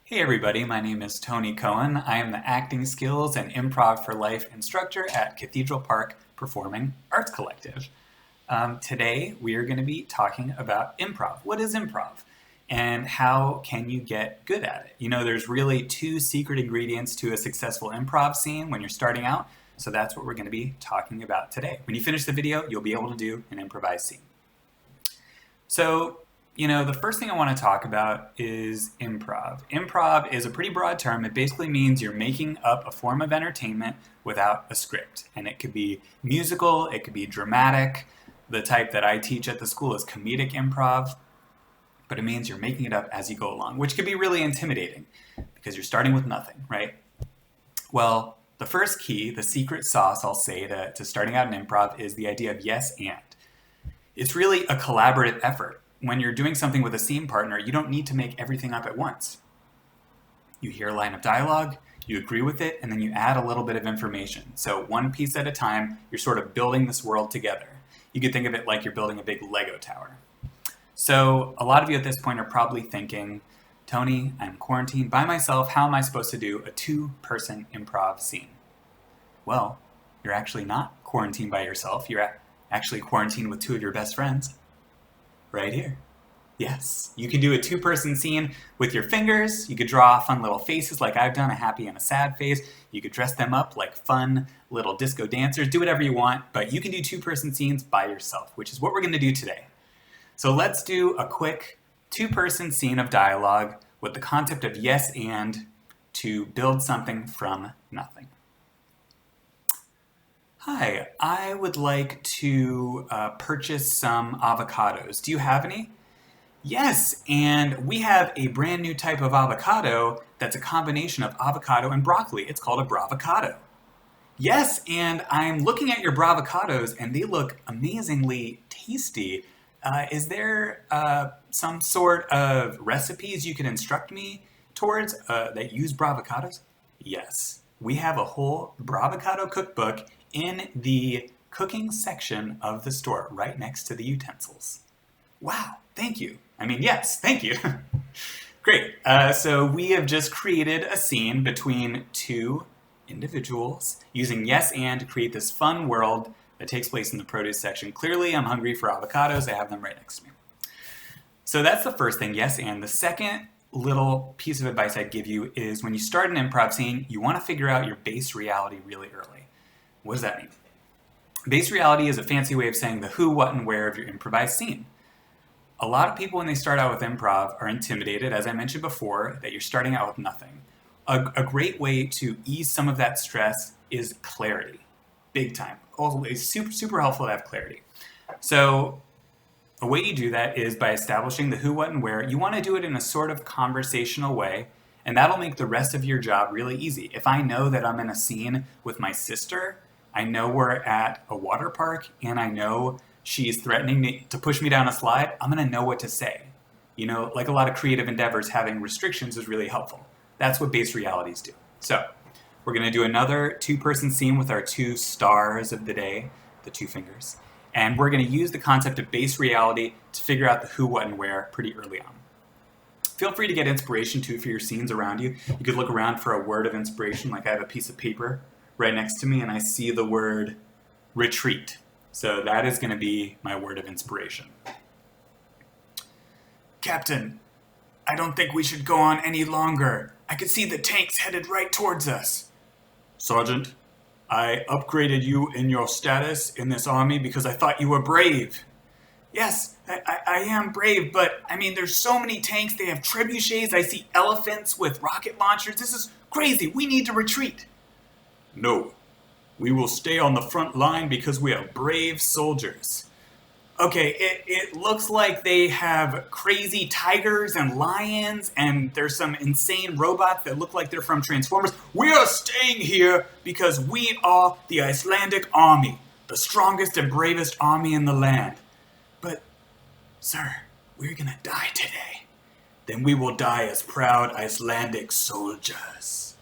Hey everybody, my name is Tony Cohen. I am the Acting Skills and Improv for Life instructor at Cathedral Park Performing Arts Collective. Today we are going to be talking about improv. What is improv? And how can you get good at it? You know, there's really two secret ingredients to a successful improv scene when you're starting out. So that's what we're going to be talking about today. When you finish the video, you'll be able to do an improvised scene. So, the first thing I want to talk about is improv. Improv is a pretty broad term. It basically means you're making up a form of entertainment without a script. And it could be musical, it could be dramatic. The type that I teach at the school is comedic improv. But it means you're making it up as you go along, which can be really intimidating because you're starting with nothing, right? Well, the first key, the secret sauce, I'll say, to starting out in improv is the idea of yes and. It's really a collaborative effort. When you're doing something with a scene partner, you don't need to make everything up at once. You hear a line of dialogue, you agree with it, and then you add a little bit of information. So one piece at a time, you're sort of building this world together. You could think of it like you're building a big Lego tower. So a lot of you at this point are probably thinking, Tony, I'm quarantined by myself. How am I supposed to do a two-person improv scene? Well, you're actually not quarantined by yourself. You're actually quarantined with two of your best friends. Right here. Yes, you can do a two-person scene with your fingers. You could draw fun little faces like I've done, a happy and a sad face. You could dress them up like fun little disco dancers. Do whatever you want, but you can do two-person scenes by yourself, which is what we're going to do today. So let's do a quick two-person scene of dialogue with the concept of yes and to build something from nothing. Hi, I would like to purchase some avocados. Do you have any? Yes, and we have a brand new type of avocado that's a combination of avocado and broccoli. It's called a bravocado. Yes, and I'm looking at your bravocados and they look amazingly tasty. Is there some sort of recipes you could instruct me towards that use bravocados? Yes, we have a whole bravocado cookbook in the cooking section of the store, right next to the utensils. Wow, thank you. Yes, thank you. Great. So we have just created a scene between two individuals using yes and to create this fun world that takes place in the produce section. Clearly, I'm hungry for avocados. I have them right next to me. So that's the first thing, yes and. The second little piece of advice I'd give you is when you start an improv scene, you want to figure out your base reality really early. What does that mean? Base reality is a fancy way of saying the who, what, and where of your improvised scene. A lot of people, when they start out with improv, are intimidated, as I mentioned before, that you're starting out with nothing. A great way to ease some of that stress is clarity. Big time. Always super, super helpful to have clarity. So a way you do that is by establishing the who, what, and where. You want to do it in a sort of conversational way, and that'll make the rest of your job really easy. If I know that I'm in a scene with my sister, I know we're at a water park, and I know she's threatening to push me down a slide, I'm going to know what to say. Like a lot of creative endeavors, having restrictions is really helpful. That's what base realities do. So we're going to do another two-person scene with our two stars of the day, the two fingers. And we're going to use the concept of base reality to figure out the who, what, and where pretty early on. Feel free to get inspiration, too, for your scenes around you. You could look around for a word of inspiration, like I have a piece of paper right next to me, and I see the word retreat. So that is going to be my word of inspiration. Captain, I don't think we should go on any longer. I could see the tanks headed right towards us. Sergeant, I upgraded you in your status in this army because I thought you were brave. Yes, I am brave, but there's so many tanks. They have trebuchets. I see elephants with rocket launchers. This is crazy. We need to retreat. No, we will stay on the front line because we are brave soldiers. Okay, it looks like they have crazy tigers and lions, and there's some insane robots that look like they're from Transformers. We are staying here because we are the Icelandic army, the strongest and bravest army in the land. But, sir, we're gonna die today. Then we will die as proud Icelandic soldiers.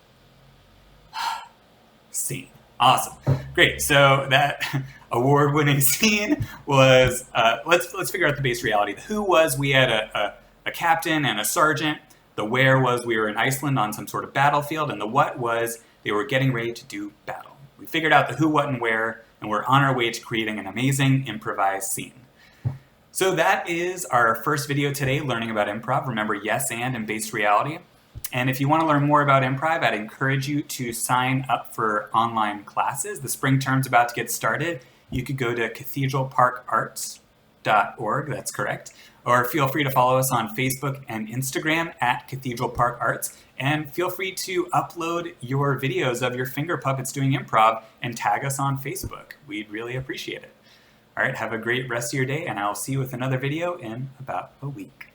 Scene. Awesome. Great. So that award-winning scene was, let's figure out the base reality. The who was, we had a captain and a sergeant. The where was we were in Iceland on some sort of battlefield, and the what was they were getting ready to do battle. We figured out the who, what, and where, and we're on our way to creating an amazing improvised scene. So that is our first video today, learning about improv. Remember, yes, and based reality. And if you want to learn more about improv, I'd encourage you to sign up for online classes. The spring term's about to get started. You could go to cathedralparkarts.org, that's correct. Or feel free to follow us on Facebook and Instagram at Cathedral Park Arts. And feel free to upload your videos of your finger puppets doing improv and tag us on Facebook. We'd really appreciate it. All right, have a great rest of your day, and I'll see you with another video in about a week.